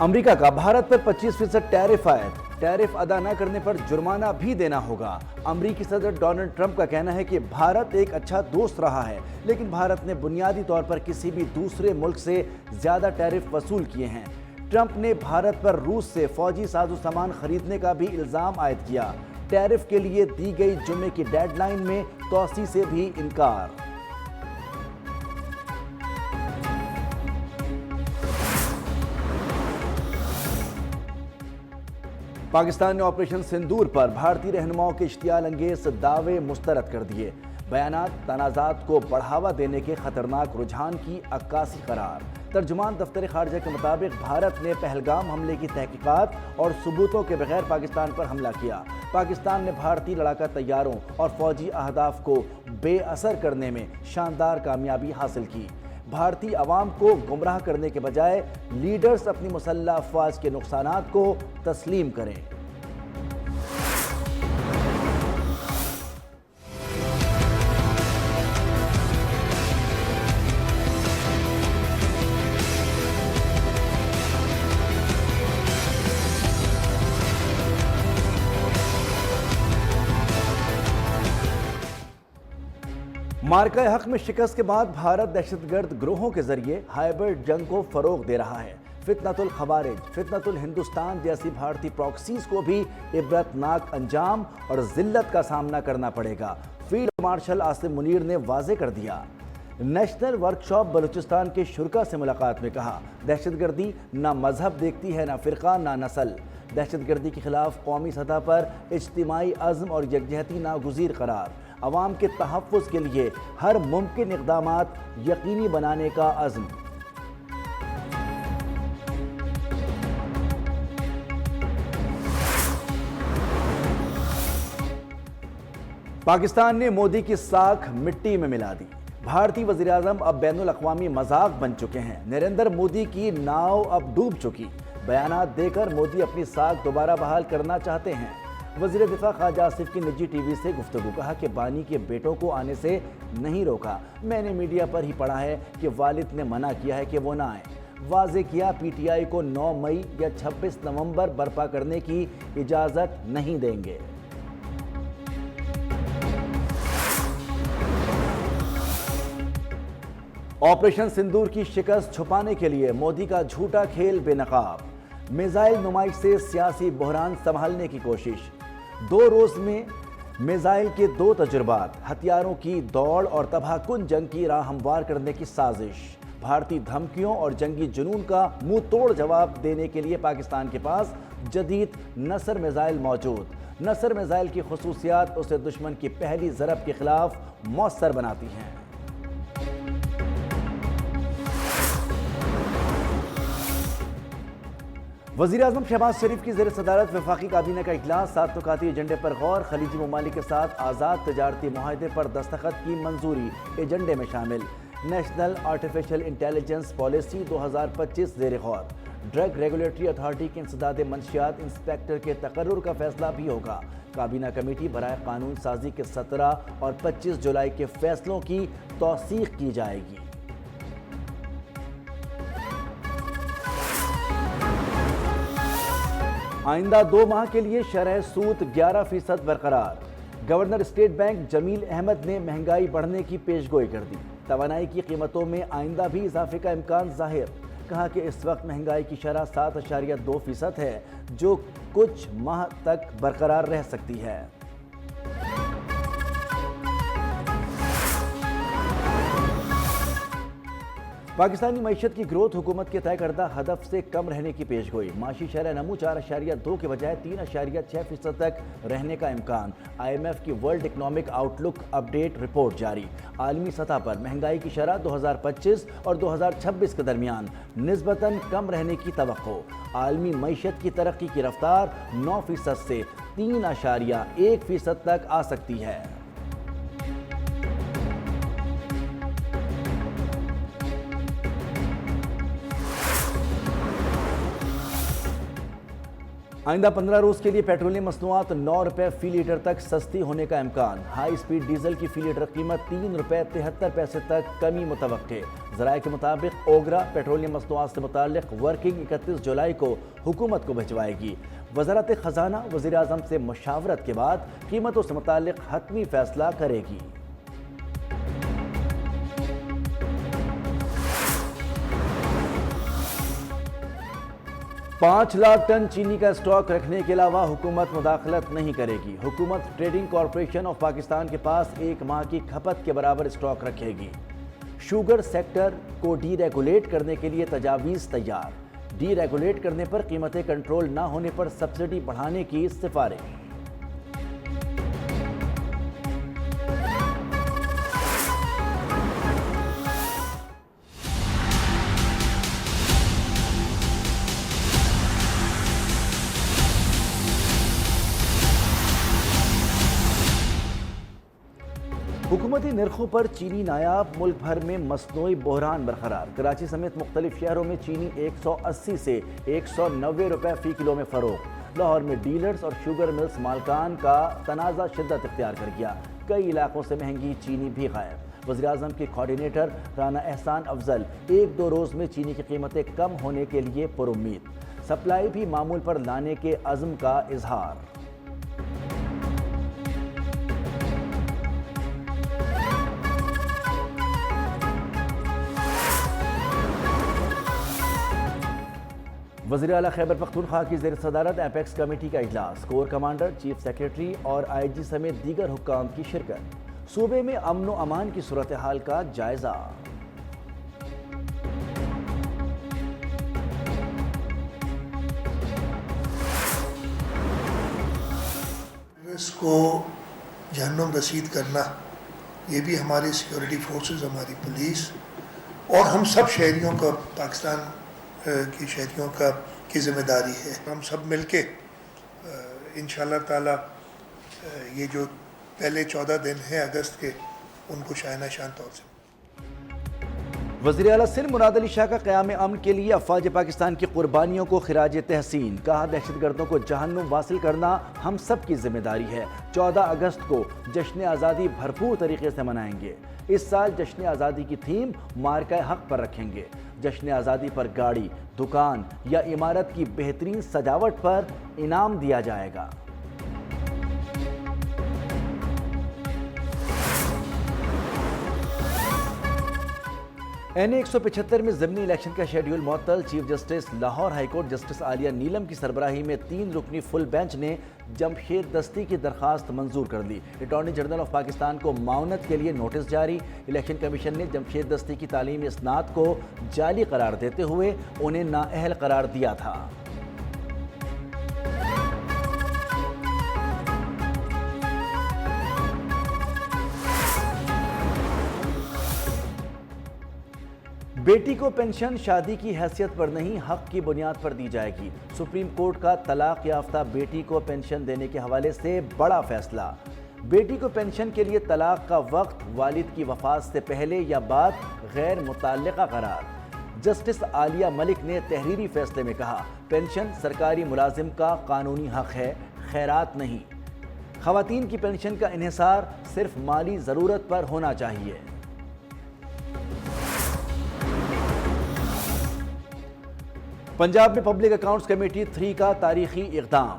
امریکہ کا بھارت پر 25% ٹیرف عائد، ٹیرف ادا نہ کرنے پر جرمانہ بھی دینا ہوگا۔ امریکی صدر ڈونلڈ ٹرمپ کا کہنا ہے کہ بھارت ایک اچھا دوست رہا ہے، لیکن بھارت نے بنیادی طور پر کسی بھی دوسرے ملک سے زیادہ ٹیرف وصول کیے ہیں۔ ٹرمپ نے بھارت پر روس سے فوجی ساز و سامان خریدنے کا بھی الزام عائد کیا۔ ٹیرف کے لیے دی گئی جمعے کی ڈیڈ لائن میں توسیع سے بھی انکار۔ پاکستان نے آپریشن سندور پر بھارتی رہنماؤں کے اشتعال انگیز دعوے مسترد کر دیے۔ بیانات تنازعات کو بڑھاوا دینے کے خطرناک رجحان کی عکاسی قرار۔ ترجمان دفتر خارجہ کے مطابق بھارت نے پہلگام حملے کی تحقیقات اور ثبوتوں کے بغیر پاکستان پر حملہ کیا۔ پاکستان نے بھارتی لڑاکا طیاروں اور فوجی اہداف کو بے اثر کرنے میں شاندار کامیابی حاصل کی۔ بھارتی عوام کو گمراہ کرنے کے بجائے لیڈرز اپنی مسلح افواج کے نقصانات کو تسلیم کریں۔ مارکہ حق میں شکست کے بعد بھارت دہشت گرد گروہوں کے ذریعے ہائبرڈ جنگ کو فروغ دے رہا ہے۔ فتنۃ الخوارج، فتنۃ الہندوستان جیسی بھارتی پراکسیز کو بھی عبرتناک انجام اور ذلت کا سامنا کرنا پڑے گا، فیلڈ مارشل عاصم منیر نے واضح کر دیا۔ نیشنل ورکشاپ بلوچستان کے شرکاء سے ملاقات میں کہا، دہشت گردی نہ مذہب دیکھتی ہے، نہ فرقہ، نہ نسل۔ دہشت گردی کے خلاف قومی سطح پر اجتماعی عزم اور یکجہتی ناگزیر قرار۔ عوام کے تحفظ کے لیے ہر ممکن اقدامات یقینی بنانے کا عزم۔ پاکستان نے مودی کی ساکھ مٹی میں ملا دی۔ بھارتی وزیراعظم اب بین الاقوامی مذاق بن چکے ہیں۔ نریندر مودی کی ناؤ اب ڈوب چکی۔ بیانات دے کر مودی اپنی ساکھ دوبارہ بحال کرنا چاہتے ہیں۔ وزیر دفاع خواجہ آصف کی نجی ٹی وی سے گفتگو، کہا کہ بانی کے بیٹوں کو آنے سے نہیں روکا، میں نے میڈیا پر ہی پڑھا ہے کہ والد نے منع کیا ہے کہ وہ نہ آئیں۔ واضح کیا پی ٹی آئی کو 9 مئی یا 26 نومبر برپا کرنے کی اجازت نہیں دیں گے۔ آپریشن سندور کی شکست چھپانے کے لیے مودی کا جھوٹا کھیل بے نقاب۔ میزائل نمائش سے سیاسی بحران سنبھالنے کی کوشش۔ 2 روز میں میزائل کے 2 تجربات، ہتھیاروں کی دوڑ اور تباہ کن جنگ کی راہ ہموار کرنے کی سازش۔ بھارتی دھمکیوں اور جنگی جنون کا منہ توڑ جواب دینے کے لیے پاکستان کے پاس جدید نصر میزائل موجود۔ نصر میزائل کی خصوصیات اسے دشمن کی پہلی ضرب کے خلاف مؤثر بناتی ہیں۔ وزیراعظم شہباز شریف کی زیر صدارت وفاقی کابینہ کا اجلاس، 7 نکاتی ایجنڈے پر غور، خلیجی ممالک کے ساتھ آزاد تجارتی معاہدے پر دستخط کی منظوری ایجنڈے میں شامل۔ نیشنل آرٹیفیشل انٹیلیجنس پالیسی 2025 زیر غور۔ ڈرگ ریگولیٹری اتھارٹی کے انسداد منشیات انسپیکٹر کے تقرر کا فیصلہ بھی ہوگا۔ کابینہ کمیٹی برائے قانون سازی کے 17 اور 25 جولائی کے فیصلوں کی توثیق کی جائے گی۔ آئندہ 2 ماہ کے لیے شرح سود 11% برقرار۔ گورنر اسٹیٹ بینک جمیل احمد نے مہنگائی بڑھنے کی پیشگوئی کر دی۔ توانائی کی قیمتوں میں آئندہ بھی اضافے کا امکان ظاہر۔ کہا کہ اس وقت مہنگائی کی شرح 7.2% ہے، جو کچھ ماہ تک برقرار رہ سکتی ہے۔ پاکستانی معیشت کی گروتھ حکومت کے طے کردہ ہدف سے کم رہنے کی پیشگوئی۔ معاشی شرح نمو 4.2 کے بجائے 3.6% تک رہنے کا امکان۔ IMF کی ورلڈ اکنامک آؤٹ لک اپ ڈیٹ رپورٹ جاری۔ عالمی سطح پر مہنگائی کی شرح 2025 اور 2026 کے درمیان نسبتاً کم رہنے کی توقع۔ عالمی معیشت کی ترقی کی رفتار 9% سے 3.1% تک آ سکتی ہے۔ آئندہ 15 روز کے لیے پیٹرولیم مصنوعات 9 روپے فی لیٹر تک سستی ہونے کا امکان۔ ہائی سپیڈ ڈیزل کی فی لیٹر قیمت 3 روپے 73 پیسے تک کمی متوقع۔ ذرائع کے مطابق اوگرا پیٹرولیم مصنوعات سے متعلق ورکنگ 31 جولائی کو حکومت کو بھجوائے گی۔ وزارت خزانہ وزیر اعظم سے مشاورت کے بعد قیمتوں سے متعلق حتمی فیصلہ کرے گی۔ 5 لاکھ ٹن چینی کا اسٹاک رکھنے کے علاوہ حکومت مداخلت نہیں کرے گی۔ حکومت ٹریڈنگ کارپوریشن آف پاکستان کے پاس 1 ماہ کی کھپت کے برابر اسٹاک رکھے گی۔ شوگر سیکٹر کو ڈی ریگولیٹ کرنے کے لیے تجاویز تیار۔ ڈی ریگولیٹ کرنے پر قیمتیں کنٹرول نہ ہونے پر سبسڈی بڑھانے کی سفارش۔ حکومتی نرخوں پر چینی نایاب، ملک بھر میں مصنوعی بحران برقرار۔ کراچی سمیت مختلف شہروں میں چینی 180 سے 190 روپے فی کلو میں فروخت۔ لاہور میں ڈیلرز اور شوگر ملز مالکان کا تنازع شدت اختیار کر گیا۔ کئی علاقوں سے مہنگی چینی بھی غائب۔ وزیراعظم کے کوارڈینیٹر رانا احسان افضل 1-2 روز میں چینی کی قیمتیں کم ہونے کے لیے پرامید۔ سپلائی بھی معمول پر لانے کے عزم کا اظہار۔ وزیر اعلیٰ خیبر پختونخوا کی زیر صدارت ایپیکس کمیٹی کا اجلاس۔ کور کمانڈر، چیف سیکریٹری اور آئی جی سمیت دیگر حکام کی شرکت۔ صوبے میں امن و امان کی صورتحال کا جائزہ۔ اس کو جہنم رسید کرنا، یہ بھی ہماری سیکورٹی فورسز، ہماری پولیس اور ہم سب شہریوں کا، پاکستان کی شہریوں کی ذمہ داری ہے۔ ہم سب مل کے انشاءاللہ تعالی یہ جو پہلے 14 دن ہیں اگست کے، ان کو شائنہ شان طور سے۔ وزیر اعلیٰ سندھ مراد علی شاہ کا قیام امن کے لیے افواج پاکستان کی قربانیوں کو خراج تحسین۔ کہا دہشت گردوں کو جہنم واصل کرنا ہم سب کی ذمہ داری ہے۔ 14 اگست کو جشن آزادی بھرپور طریقے سے منائیں گے۔ اس سال جشن آزادی کی تھیم مارکہ حق پر رکھیں گے۔ جشن آزادی پر گاڑی، دکان یا عمارت کی بہترین سجاوٹ پر انعام دیا جائے گا۔ NA-175 میں ضمنی الیکشن کا شیڈیول معطل۔ Chief justice Lahore high court justice Aliya Neelam کی سربراہی میں 3 رکنی فل بینچ نے جمشید دستی کی درخواست منظور کر لی۔ اٹارنی جنرل آف پاکستان کو معاونت کے لیے نوٹس جاری۔ الیکشن کمیشن نے جمشید دستی کی تعلیمی اسناد کو جعلی قرار دیتے ہوئے انہیں نااہل قرار دیا تھا۔ بیٹی کو پینشن شادی کی حیثیت پر نہیں، حق کی بنیاد پر دی جائے گی۔ سپریم کورٹ کا طلاق یافتہ بیٹی کو پینشن دینے کے حوالے سے بڑا فیصلہ۔ بیٹی کو پینشن کے لیے طلاق کا وقت والد کی وفات سے پہلے یا بعد غیر متعلقہ قرار۔ جسٹس عالیہ ملک نے تحریری فیصلے میں کہا، پینشن سرکاری ملازم کا قانونی حق ہے، خیرات نہیں۔ خواتین کی پینشن کا انحصار صرف مالی ضرورت پر ہونا چاہیے۔ پنجاب میں پبلک اکاؤنٹس کمیٹی 3 کا تاریخی اقدام۔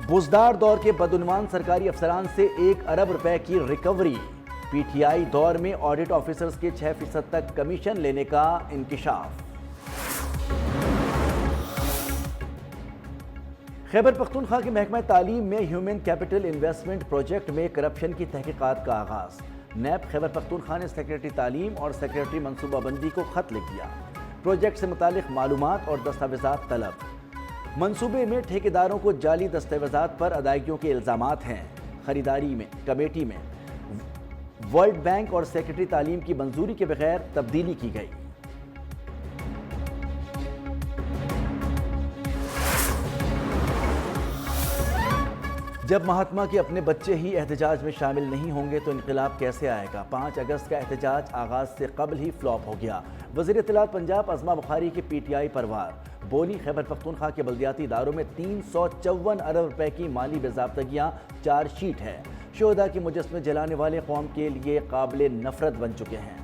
بزدار دور کے بدعنوان سرکاری افسران سے 1 ارب روپے کی ریکوری۔ پی ٹی آئی دور میں آڈٹ آفیسرز کے 6% تک کمیشن لینے کا انکشاف۔ خیبر پختونخوا کے محکمہ تعلیم میں ہیومن کیپٹل انویسٹمنٹ پروجیکٹ میں کرپشن کی تحقیقات کا آغاز۔ نیب خیبر پختونخوا نے سیکریٹری تعلیم اور سیکریٹری منصوبہ بندی کو خط لکھ دیا۔ پروجیکٹ سے متعلق معلومات اور دستاویزات طلب۔ منصوبے میں ٹھیکیداروں کو جعلی دستاویزات پر ادائیگیوں کے الزامات ہیں۔ خریداری میں کمیٹی میں ورلڈ بینک اور سیکریٹری تعلیم کی منظوری کے بغیر تبدیلی کی گئی۔ جب مہاتما کے اپنے بچے ہی احتجاج میں شامل نہیں ہوں گے تو انقلاب کیسے آئے گا؟ 5 اگست کا احتجاج آغاز سے قبل ہی فلاپ ہو گیا۔ وزیر اطلاعات پنجاب ازما بخاری کی پی ٹی آئی پر وار۔ بولی خیبر پختونخوا کے بلدیاتی اداروں میں 354 ارب روپے کی مالی باضابطگیاں چارج شیٹ ہے۔ شہداء کی مجسمے جلانے والے قوم کے لیے قابل نفرت بن چکے ہیں۔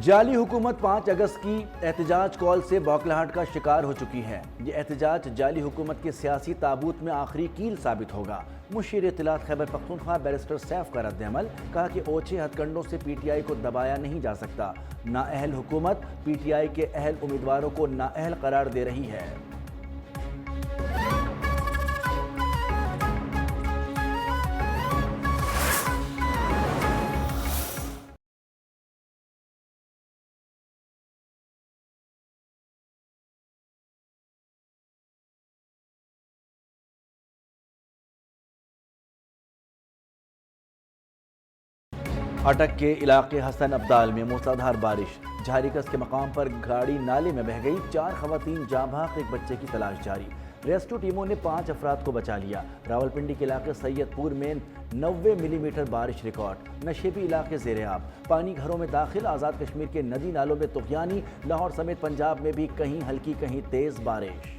جعلی حکومت 5 اگست کی احتجاج کال سے بوکھلاہٹ کا شکار ہو چکی ہے۔ یہ احتجاج جعلی حکومت کے سیاسی تابوت میں آخری کیل ثابت ہوگا۔ مشیر اطلاعات خیبر پختونخوا بیرسٹر سیف کا رد عمل، کہا کہ اوچھے ہتھ کنڈوں سے پی ٹی آئی کو دبایا نہیں جا سکتا۔ نااہل حکومت پی ٹی آئی کے اہل امیدواروں کو نااہل قرار دے رہی ہے۔ اٹک کے علاقے حسن ابدال میں موسلادھار بارش، جھاریکس کے مقام پر گاڑی نالے میں بہہ گئی، 4 خواتین جاں بحق، 1 بچے کی تلاش جاری۔ ریسکیو ٹیموں نے 5 افراد کو بچا لیا۔ راولپنڈی کے علاقے سید پور میں 90 ملی میٹر بارش ریکارڈ، نشیبی علاقے زیر آب، پانی گھروں میں داخل۔ آزاد کشمیر کے ندی نالوں میں طغیانی، لاہور سمیت پنجاب میں بھی کہیں ہلکی کہیں تیز بارش۔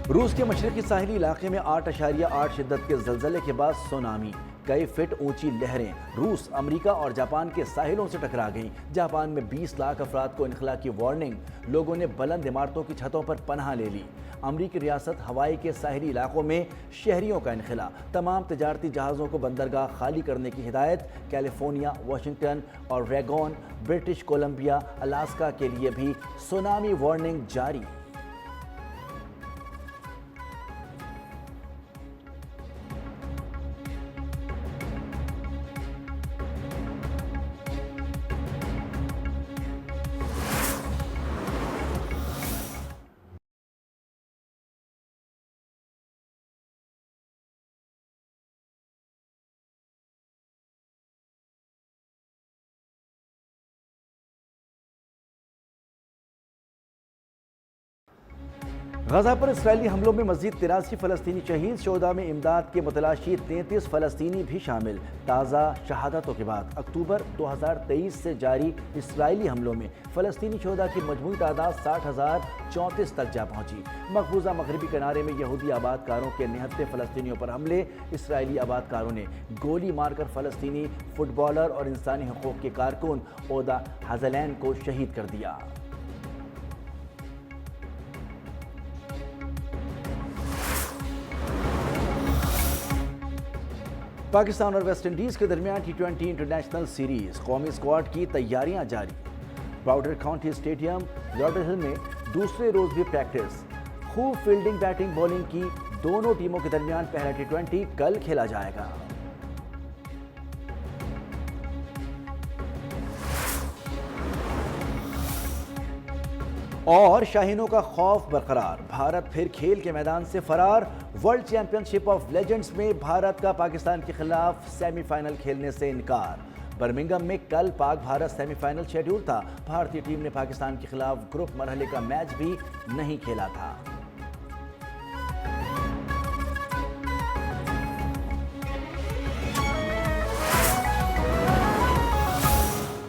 روس کے مشرقی ساحلی علاقے میں 8.8 شدت کے زلزلے کے بعد سونامی، کئی فٹ اونچی لہریں روس، امریکہ اور جاپان کے ساحلوں سے ٹکرا گئیں۔ جاپان میں 20 لاکھ افراد کو انخلا کی وارننگ، لوگوں نے بلند عمارتوں کی چھتوں پر پناہ لے لی۔ امریکی ریاست ہوائی کے ساحلی علاقوں میں شہریوں کا انخلا، تمام تجارتی جہازوں کو بندرگاہ خالی کرنے کی ہدایت۔ کیلیفورنیا، واشنگٹن اور ریگون، برٹش کولمبیا، الاسکا کے لیے بھی سونامی وارننگ جاری۔ غزہ پر اسرائیلی حملوں میں مزید 83 فلسطینی شہید، شہداء میں امداد کے متلاشی 33 فلسطینی بھی شامل۔ تازہ شہادتوں کے بعد اکتوبر 2023 سے جاری اسرائیلی حملوں میں فلسطینی شہداء کی مجموعی تعداد 60,034 تک جا پہنچی۔ مقبوضہ مغربی کنارے میں یہودی آباد کاروں کے نہتے فلسطینیوں پر حملے، اسرائیلی آباد کاروں نے گولی مار کر فلسطینی فٹ بالر اور انسانی حقوق کے کارکن اودا ہازلین کو شہید کر دیا۔ پاکستان اور ویسٹ انڈیز کے درمیان T20 انٹرنیشنل سیریز، قومی اسکواڈ کی تیاریاں جاری۔ پاؤڈر کاؤنٹی اسٹیڈیم لارڈر ہل میں دوسرے روز بھی پریکٹس، خوب فیلڈنگ، بیٹنگ، بولنگ کی دونوں ٹیموں کے درمیان پہلا T20 کل کھیلا جائے گا۔ اور شاہینوں کا خوف برقرار، بھارت پھر کھیل کے میدان سے فرار۔ World champion ship of legends میں بھارت کا پاکستان کے خلاف سیمی فائنل کھیلنے سے انکار۔ برمنگم میں کل پاک بھارت سیمی فائنل شیڈول تھا۔ بھارتی ٹیم نے پاکستان کے خلاف گروپ مرحلے کا میچ بھی نہیں کھیلا تھا۔